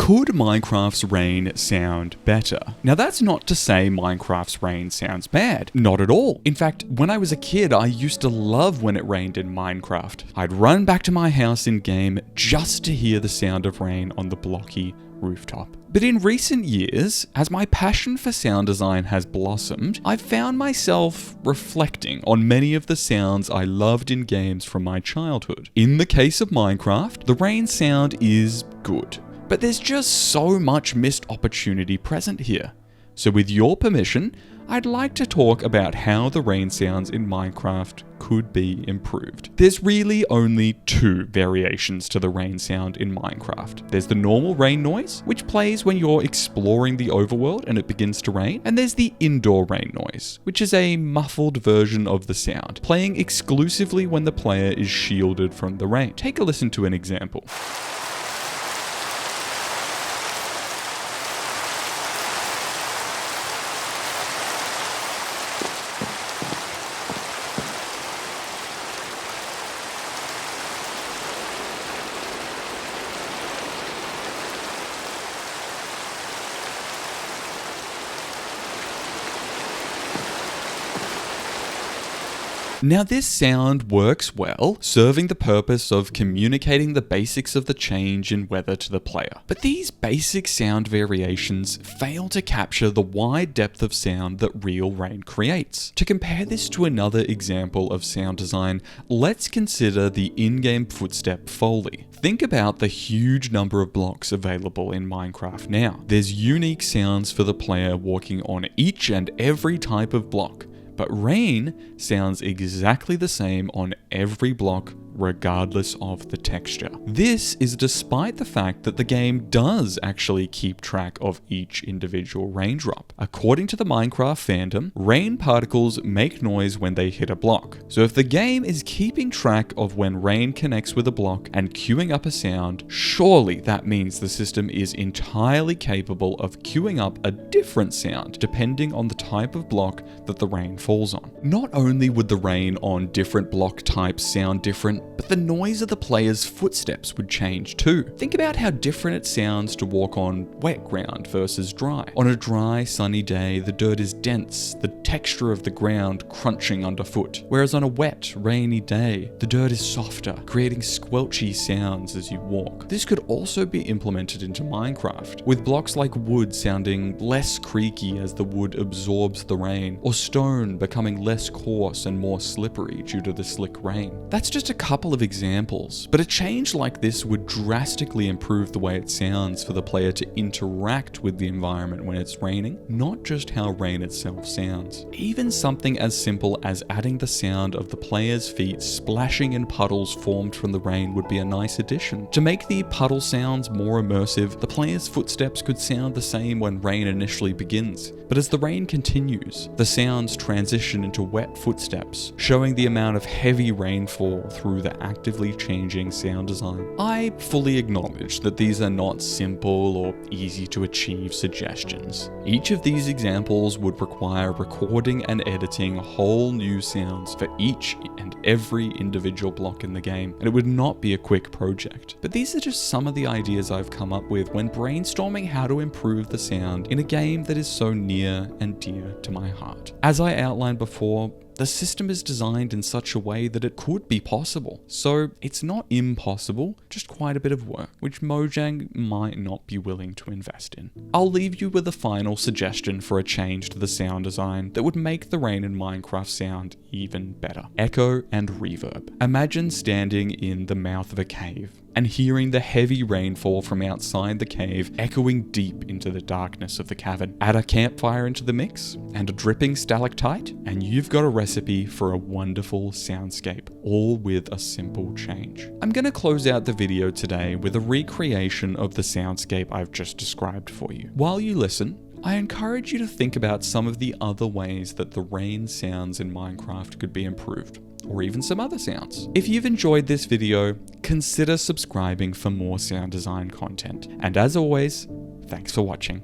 Could Minecraft's rain sound better? Now that's not to say Minecraft's rain sounds bad. Not at all. In fact, when I was a kid, I used to love when it rained in Minecraft. I'd run back to my house in game just to hear the sound of rain on the blocky rooftop. But in recent years, as my passion for sound design has blossomed, I've found myself reflecting on many of the sounds I loved in games from my childhood. In the case of Minecraft, the rain sound is good, but there's just so much missed opportunity present here. So with your permission, I'd like to talk about how the rain sounds in Minecraft could be improved. There's really only two variations to the rain sound in Minecraft. There's the normal rain noise, which plays when you're exploring the overworld and it begins to rain, and there's the indoor rain noise, which is a muffled version of the sound, playing exclusively when the player is shielded from the rain. Take a listen to an example. Now this sound works well, serving the purpose of communicating the basics of the change in weather to the player. But these basic sound variations fail to capture the wide depth of sound that real rain creates. To compare this to another example of sound design, let's consider the in-game footstep foley. Think about the huge number of blocks available in Minecraft now. There's unique sounds for the player walking on each and every type of block. But rain sounds exactly the same on every block, regardless of the texture. This is despite the fact that the game does actually keep track of each individual raindrop. According to the Minecraft fandom, rain particles make noise when they hit a block. So if the game is keeping track of when rain connects with a block and queuing up a sound, surely that means the system is entirely capable of queuing up a different sound depending on the type of block that the rain falls on. Not only would the rain on different block types sound different, but the noise of the player's footsteps would change too. Think about how different it sounds to walk on wet ground versus dry. On a dry, sunny day, the dirt is dense, the texture of the ground crunching underfoot. Whereas on a wet, rainy day, the dirt is softer, creating squelchy sounds as you walk. This could also be implemented into Minecraft, with blocks like wood sounding less creaky as the wood absorbs the rain, or stone becoming less coarse and more slippery due to the slick rain. That's just a couple of examples, but a change like this would drastically improve the way it sounds for the player to interact with the environment when it's raining, not just how rain itself sounds. Even something as simple as adding the sound of the player's feet splashing in puddles formed from the rain would be a nice addition. To make the puddle sounds more immersive, the player's footsteps could sound the same when rain initially begins, but as the rain continues, the sounds transition into wet footsteps, showing the amount of heavy rainfall through the actively changing sound design. I fully acknowledge that these are not simple or easy to achieve suggestions. Each of these examples would require recording and editing whole new sounds for each and every individual block in the game, and it would not be a quick project. But these are just some of the ideas I've come up with when brainstorming how to improve the sound in a game that is so near and dear to my heart. As I outlined before, the system is designed in such a way that it could be possible. So it's not impossible, just quite a bit of work, which Mojang might not be willing to invest in. I'll leave you with a final suggestion for a change to the sound design that would make the rain in Minecraft sound even better. Echo and reverb. Imagine standing in the mouth of a cave and hearing the heavy rainfall from outside the cave echoing deep into the darkness of the cavern. Add a campfire into the mix and a dripping stalactite, and you've got a recipe for a wonderful soundscape, all with a simple change. I'm going to close out the video today with a recreation of the soundscape I've just described for you. While you listen, I encourage you to think about some of the other ways that the rain sounds in Minecraft could be improved, or even some other sounds. If you've enjoyed this video, consider subscribing for more sound design content. And as always, thanks for watching.